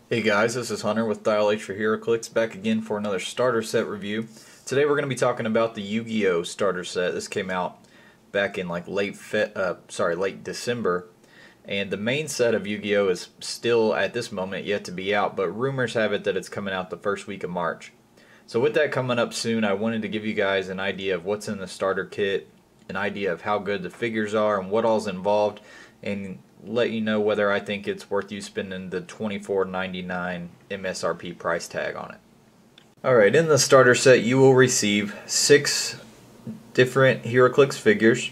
Hey guys, this is Hunter with YuGiOh Heroclix back again for another starter set review. Today we're going to be talking about the Yu-Gi-Oh starter set. This came out back in like late December, and the main set of Yu-Gi-Oh is still at this moment yet to be out, but rumors have it that it's coming out the first week of March. So with that coming up soon, I wanted to give you guys an idea of what's in the starter kit, an idea of how good the figures are and what all's involved, and let you know whether I think it's worth you spending the $24.99 MSRP price tag on it. Alright, in the starter set you will receive 6 different Heroclix figures,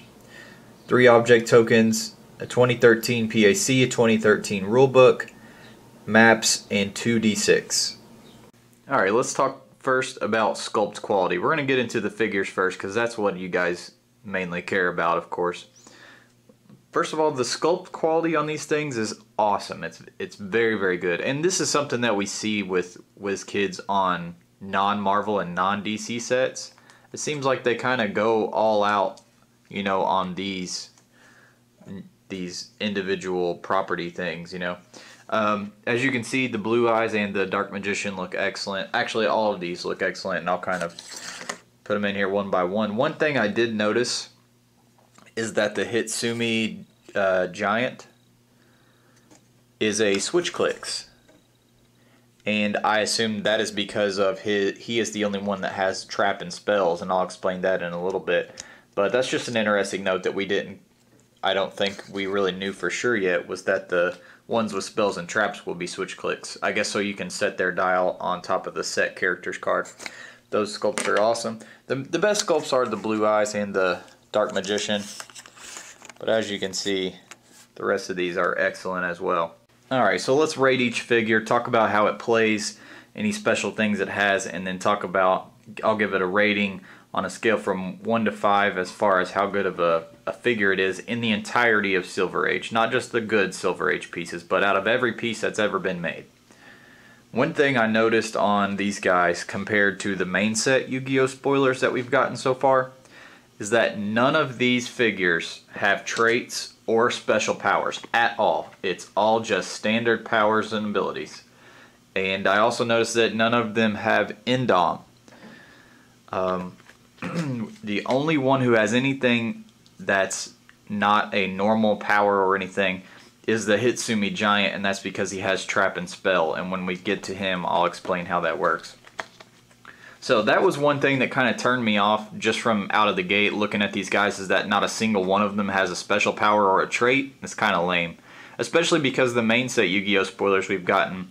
3 object tokens, a 2013 PAC, a 2013 rulebook, maps, and 2d6. Alright, let's talk first about sculpt quality. We're going to get into the figures first because that's what you guys mainly care about, of course. First of all, the sculpt quality on these things is awesome. It's very, very good. And this is something that we see with WizKids on non-Marvel and non-DC sets. It seems like they kind of go all out, you know, on these individual property things, you know. As you can see, the Blue Eyes and the Dark Magician look excellent. Actually, all of these look excellent, and I'll kind of put them in here one by one. One thing I did notice is that the Tatsumi Giant is a YuGiOh, and I assume that is because of he is the only one that has trap and spells, and I'll explain that in a little bit. But that's just an interesting note that I don't think we really knew for sure yet, was that the ones with spells and traps will be YuGiOh. I guess so you can set their dial on top of the set characters card. Those sculpts are awesome. The best sculpts are the Blue Eyes and the Dark Magician. But as you can see, the rest of these are excellent as well. Alright, so let's rate each figure, talk about how it plays, any special things it has, and then talk about, I'll give it a rating on a scale from 1 to 5 as far as how good of a figure it is in the entirety of Silver Age. Not just the good Silver Age pieces, but out of every piece that's ever been made. One thing I noticed on these guys compared to the main set Yu-Gi-Oh spoilers that we've gotten so far is that none of these figures have traits or special powers at all. It's all just standard powers and abilities. And I also noticed that none of them have Indom. The only one who has anything that's not a normal power or anything is the Tatsumi Giant, and that's because he has Trap and Spell, and when we get to him I'll explain how that works. So that was one thing that kind of turned me off just from out of the gate looking at these guys, is that not a single one of them has a special power or a trait. It's kind of lame. Especially because the main set Yu-Gi-Oh spoilers we've gotten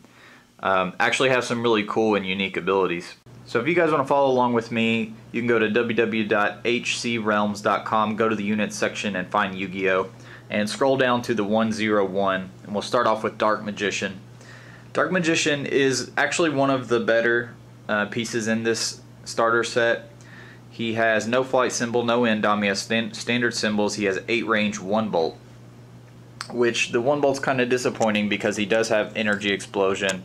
actually have some really cool and unique abilities. So if you guys want to follow along with me, you can go to www.hcrealms.com, go to the units section and find Yu-Gi-Oh! And scroll down to the 101, and we'll start off with Dark Magician. Dark Magician is actually one of the better pieces in this starter set. He has no flight symbol, no Indom, he has standard symbols, he has 8 range, 1 bolt. Which the 1 bolt's kind of disappointing because he does have energy explosion.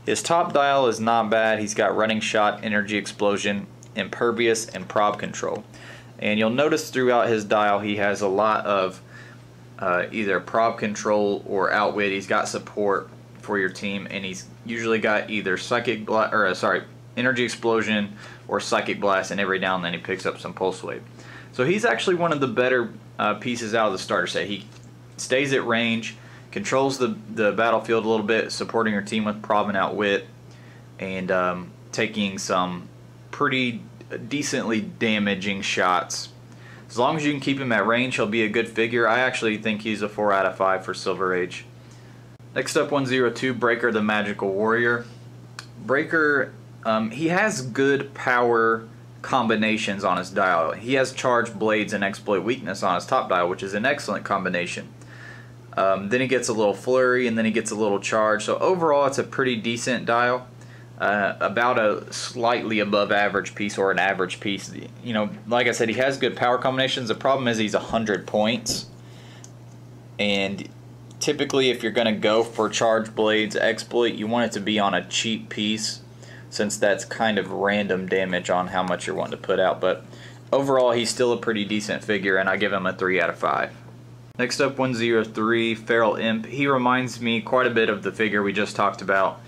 His top dial is not bad. He's got running shot, energy explosion, impervious, and prob control. And you'll notice throughout his dial he has a lot of either prob control or outwit. He's got support for your team, and he's usually got either energy explosion or psychic blast, and every now and then he picks up some pulse wave. So he's actually one of the better pieces out of the starter set. He stays at range, controls the battlefield a little bit, supporting your team with prob and outwit, and taking some pretty decently damaging shots. As long as you can keep him at range, he'll be a good figure. I actually think he's a 4 out of 5 for Silver Age. Next up, 102, Breaker the Magical Warrior. Breaker, he has good power combinations on his dial. He has Charge, Blades, and Exploit Weakness on his top dial, which is an excellent combination. Then he gets a little Flurry, and then he gets a little Charge. So overall, it's a pretty decent dial. About a slightly above average piece, or an average piece. You know, like I said, he has good power combinations. The problem is he's 100 points. And typically if you're going to go for Charge, Blades, Exploit, you want it to be on a cheap piece, since that's kind of random damage on how much you're wanting to put out. But overall, he's still a pretty decent figure, and I give him a 3 out of 5. Next up, 103, Feral Imp. He reminds me quite a bit of the figure we just talked about.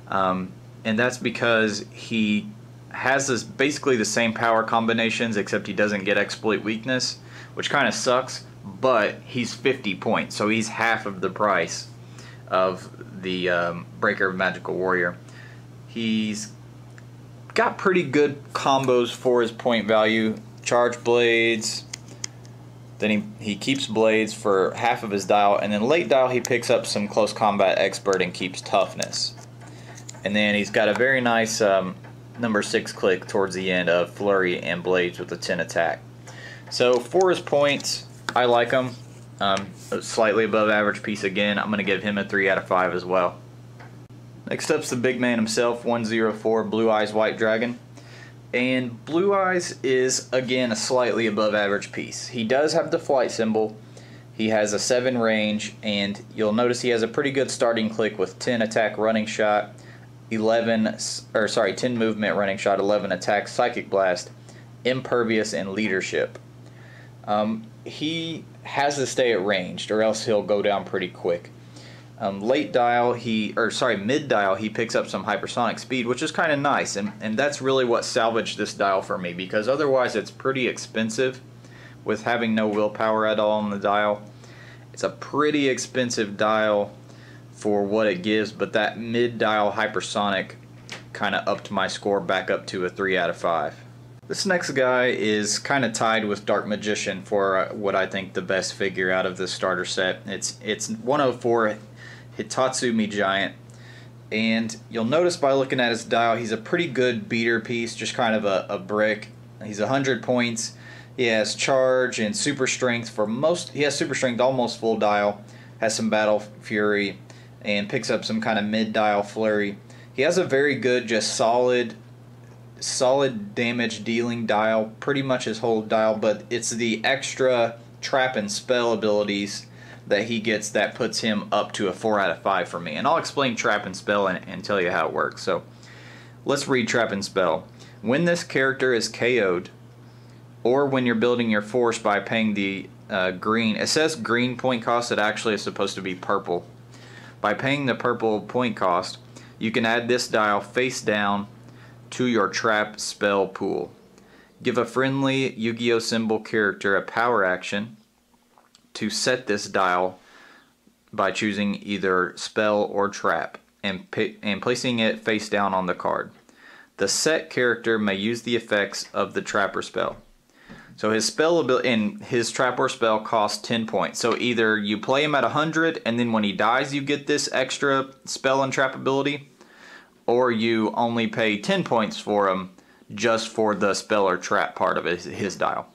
And that's because he has this basically the same power combinations, except he doesn't get exploit weakness, which kind of sucks, but he's 50 points, so he's half of the price of the Breaker of Magical Warrior. He's got pretty good combos for his point value. Charge blades, then he keeps blades for half of his dial, and then late dial he picks up some close combat expert and keeps toughness. And then he's got a very nice number 6 click towards the end of flurry and blades with a 10 attack. So for his points, I like him. Slightly above average piece again. I'm going to give him a 3 out of 5 as well. Next up's the big man himself, 104 Blue Eyes White Dragon. And Blue Eyes is again a slightly above average piece. He does have the flight symbol. He has a 7 range, and you'll notice he has a pretty good starting click with 10 attack running shot, 10 movement running shot, 11 attack psychic blast, impervious, and leadership. He has to stay at ranged, or else he'll go down pretty quick. Mid dial he picks up some hypersonic speed, which is kind of nice, and that's really what salvaged this dial for me, because otherwise it's pretty expensive with having no willpower at all on the dial. It's a pretty expensive dial for what it gives, but that mid dial hypersonic kind of upped my score back up to a 3 out of 5. This next guy is kind of tied with Dark Magician for what I think the best figure out of this starter set. It's 104 Tatsumi Giant, and you'll notice by looking at his dial, he's a pretty good beater piece, just kind of a brick. He's 100 points. He has charge and super strength for most. He has super strength almost full dial, has some battle fury, and picks up some kind of mid dial flurry. He has a very good, just solid damage dealing dial, pretty much his whole dial, but it's the extra trap and spell abilities that he gets that puts him up to a 4 out of 5 for me. And I'll explain trap and spell and tell you how it works. So let's read trap and spell. When this character is KO'd, or when you're building your force by paying the green, it says green point cost, it actually is supposed to be purple. By paying the purple point cost, you can add this dial face down to your trap spell pool. Give a friendly Yu-Gi-Oh symbol character a power action to set this dial by choosing either spell or trap and placing it face down on the card. The set character may use the effects of the trap or spell. So his spell ability and his trap or spell costs 10 points. So either you play him at 100 and then when he dies you get this extra spell and trap ability, or you only pay 10 points for him just for the spell or trap part of his dial.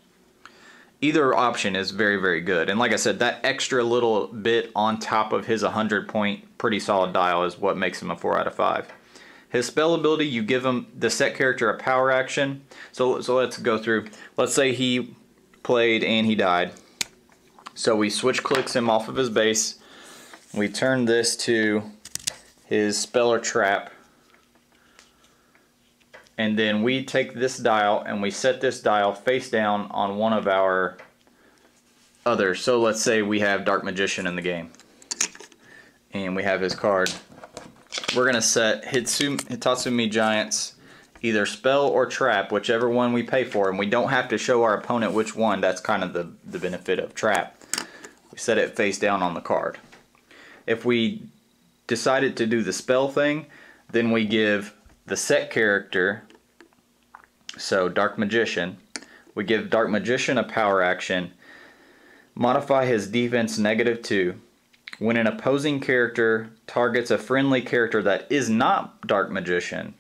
Either option is very, very good. And like I said, that extra little bit on top of his 100 point pretty solid dial is what makes him a 4 out of 5. His spell ability, you give him the set character a power action. So let's go through. Let's say he played and he died. So we switch clicks him off of his base. We turn this to his spell or trap. And then we take this dial and we set this dial face down on one of our others. So let's say we have Dark Magician in the game. And we have his card. We're going to set Tatsumi Giant's either spell or trap, whichever one we pay for. And we don't have to show our opponent which one. That's kind of the benefit of trap. We set it face down on the card. If we decided to do the spell thing, then we give the set character, so Dark Magician, we give Dark Magician a power action, modify his defense -2. When an opposing character targets a friendly character that is not Dark Magician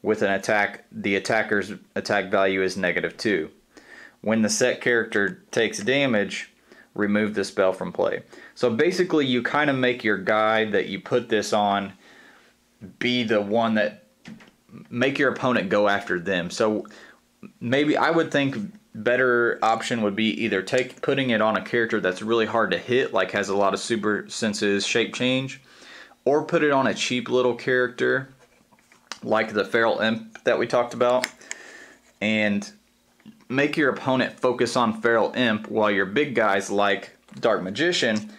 with an attack, the attacker's attack value is -2. When the set character takes damage, remove the spell from play. So basically you kind of make your guy that you put this on be the one that make your opponent go after them. So maybe I would think better option would be either putting it on a character that's really hard to hit, like has a lot of super senses, shape change, or put it on a cheap little character like the Feral Imp that we talked about, and make your opponent focus on Feral Imp while your big guys like Dark Magician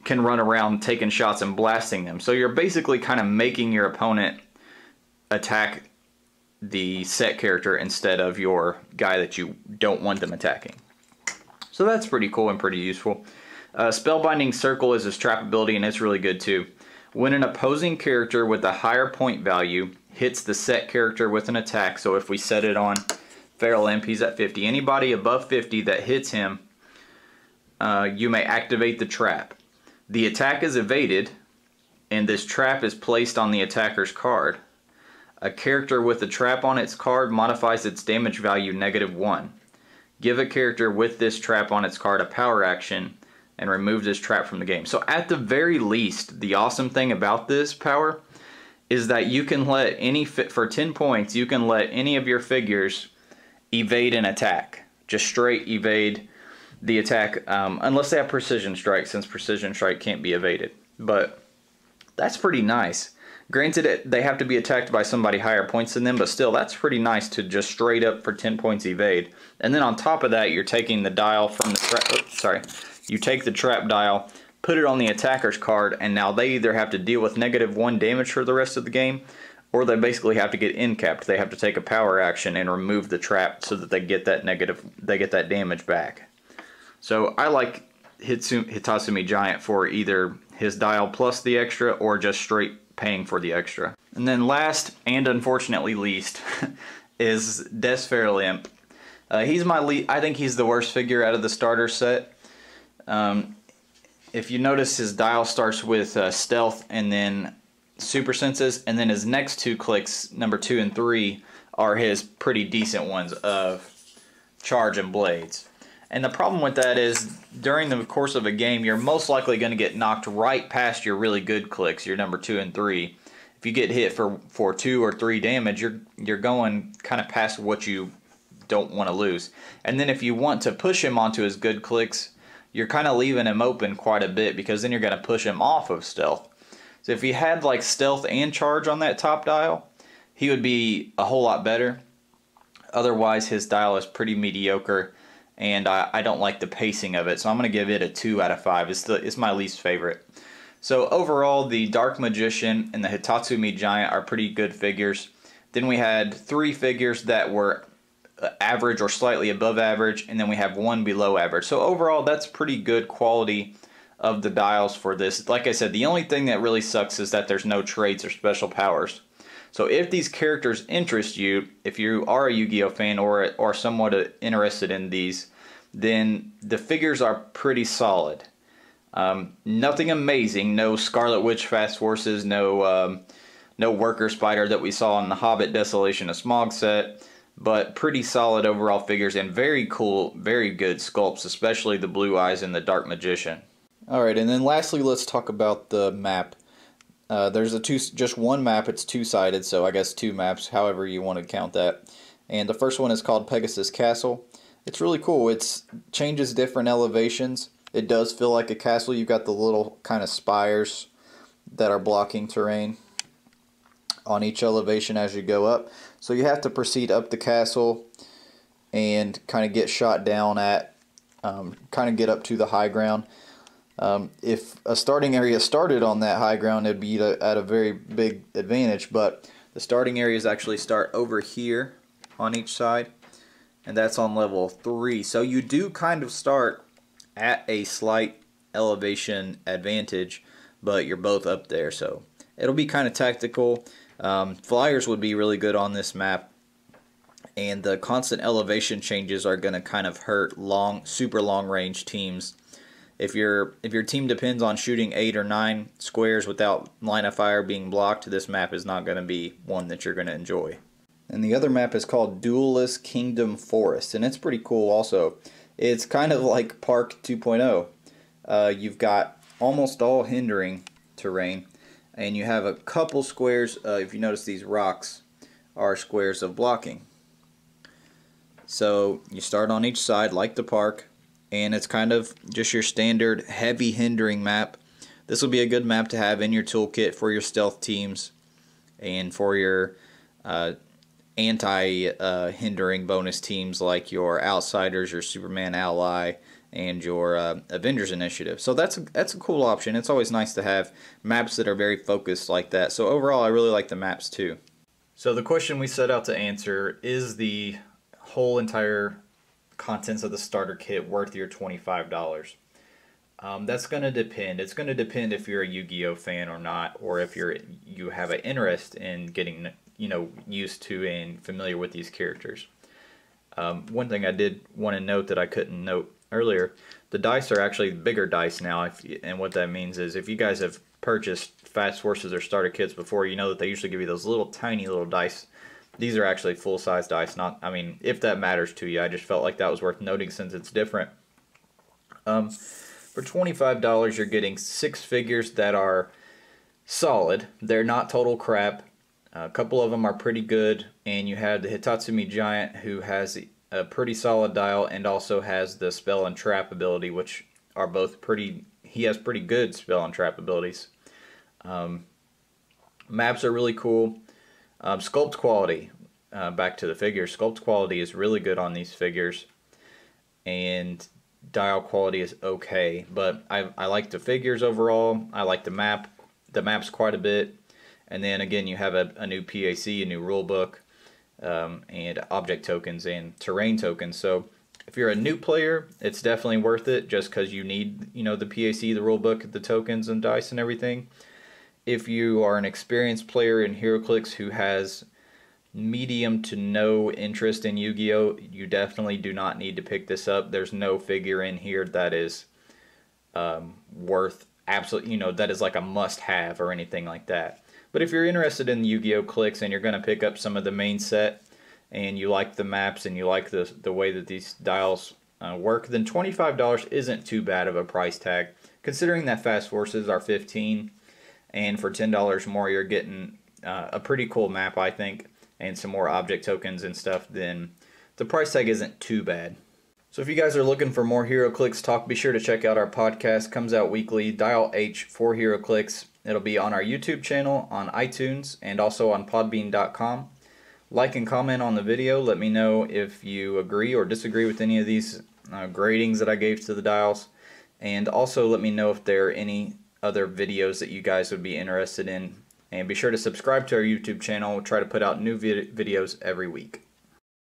can run around taking shots and blasting them. So you're basically kind of making your opponent attack the set character instead of your guy that you don't want them attacking. So that's pretty cool and pretty useful. Spellbinding Circle is his trap ability, and it's really good too. When an opposing character with a higher point value hits the set character with an attack, so if we set it on Feral Imp, he's at 50. Anybody above 50 that hits him, you may activate the trap. The attack is evaded, and this trap is placed on the attacker's card. A character with a trap on its card modifies its damage value -1. Give a character with this trap on its card a power action and remove this trap from the game. So at the very least, the awesome thing about this power is that you can let for 10 points, you can let any of your figures evade an attack. Just straight evade the attack, unless they have Precision Strike, since Precision Strike can't be evaded. But that's pretty nice. Granted, they have to be attacked by somebody higher points than them, but still, that's pretty nice to just straight up for 10 points evade. And then on top of that, you're taking the dial from the trap. You take the trap dial, put it on the attacker's card, and now they either have to deal with -1 damage for the rest of the game, or they basically have to get end-capped. They have to take a power action and remove the trap so that they get that damage back. So I like Tatsumi Giant for either his dial plus the extra or just straight paying for the extra. And then last, and unfortunately least, is Desperes Liam. He's I think he's the worst figure out of the starter set. If you notice, his dial starts with Stealth and then Super Senses, and then his next two clicks, number 2 and 3, are his pretty decent ones of Charge and Blades. And the problem with that is, during the course of a game, you're most likely going to get knocked right past your really good clicks, your number 2 and 3. If you get hit for 2 or 3 damage, you're going kind of past what you don't want to lose. And then if you want to push him onto his good clicks, you're kind of leaving him open quite a bit, because then you're going to push him off of Stealth. So if he had like Stealth and Charge on that top dial, he would be a whole lot better. Otherwise, his dial is pretty mediocre, and I don't like the pacing of it, so I'm going to give it a 2 out of 5. It's my least favorite. So overall, the Dark Magician and the Tatsumi Giant are pretty good figures. Then we had 3 figures that were average or slightly above average, and then we have 1 below average. So overall, that's pretty good quality of the dials for this. Like I said, the only thing that really sucks is that there's no traits or special powers. So if these characters interest you, if you are a Yu-Gi-Oh fan or somewhat interested in these, then the figures are pretty solid. Nothing amazing, no Scarlet Witch Fast Forces, no Worker Spider that we saw in the Hobbit Desolation of Smog set, but pretty solid overall figures and very cool, very good sculpts, especially the Blue Eyes and the Dark Magician. Alright, and then lastly, let's talk about the map. There's just one map. It's two-sided, so I guess 2 maps, however you want to count that. And the first one is called Pegasus Castle. It's really cool. It changes different elevations. It does feel like a castle. You've got the little kind of spires that are blocking terrain on each elevation as you go up. So you have to proceed up the castle and kind of get shot down at, kind of get up to the high ground. If a starting area started on that high ground, it'd be at a very big advantage, but the starting areas actually start over here on each side, and that's on level 3. So you do kind of start at a slight elevation advantage, but you're both up there, so it'll be kind of tactical. Flyers would be really good on this map, and the constant elevation changes are going to kind of hurt super long range teams. If your team depends on shooting 8 or 9 squares without line of fire being blocked, this map is not going to be one that you're going to enjoy. And the other map is called Duelist Kingdom Forest, and it's pretty cool also. It's kind of like Park 2.0. You've got almost all hindering terrain, and you have a couple squares. If you notice, these rocks are squares of blocking. So you start on each side like the park, and it's kind of just your standard heavy hindering map. This will be a good map to have in your toolkit for your stealth teams and for your anti-hindering bonus teams like your Outsiders, your Superman Ally, and your Avengers Initiative. So that's a cool option. It's always nice to have maps that are very focused like that. So overall, I really like the maps too. So the question we set out to answer is the whole entire contents of the starter kit worth your $25. That's going to depend. It's going to depend if you're a Yu-Gi-Oh fan or not, or if you have an interest in getting used to and familiar with these characters. One thing I did want to note that I couldn't note earlier, the dice are actually bigger dice now, and what that means is if you guys have purchased Fast Forces or starter kits before, you know that they usually give you those little tiny little dice. These are actually full-size dice. Not, I mean, if that matters to you, I just felt like that was worth noting since it's different. For $25, you're getting 6 figures that are solid. They're not total crap. A couple of them are pretty good, and you have the Tatsumi Giant, who has a pretty solid dial and also has the spell and trap ability, which are both pretty. He has pretty good spell and trap abilities. Maps are really cool. Sculpt quality, back to the figures. Sculpt quality is really good on these figures, and dial quality is okay. But I like the figures overall. I like the maps quite a bit. And then again, you have a new PAC, a new rule book, and object tokens and terrain tokens. So if you're a new player, it's definitely worth it just because you need, the PAC, the rule book, the tokens and dice and everything. If you are an experienced player in Heroclix who has medium to no interest in Yu-Gi-Oh, you definitely do not need to pick this up. There's no figure in here that is worth absolutely, that is like a must-have or anything like that. But if you're interested in Yu-Gi-Oh! Clicks and you're going to pick up some of the main set and you like the maps and you like the way that these dials work, then $25 isn't too bad of a price tag. Considering that Fast Forces are $15, and for $10 more you're getting a pretty cool map, I think, and some more object tokens and stuff, then the price tag isn't too bad. So if you guys are looking for more Heroclix talk, be sure to check out our podcast. Comes out weekly, Dial H for Heroclix. It'll be on our YouTube channel, on iTunes, and also on podbean.com. Like and comment on the video. Let me know if you agree or disagree with any of these gradings that I gave to the dials. And also let me know if there are any other videos that you guys would be interested in. And be sure to subscribe to our YouTube channel. We'll try to put out new videos every week.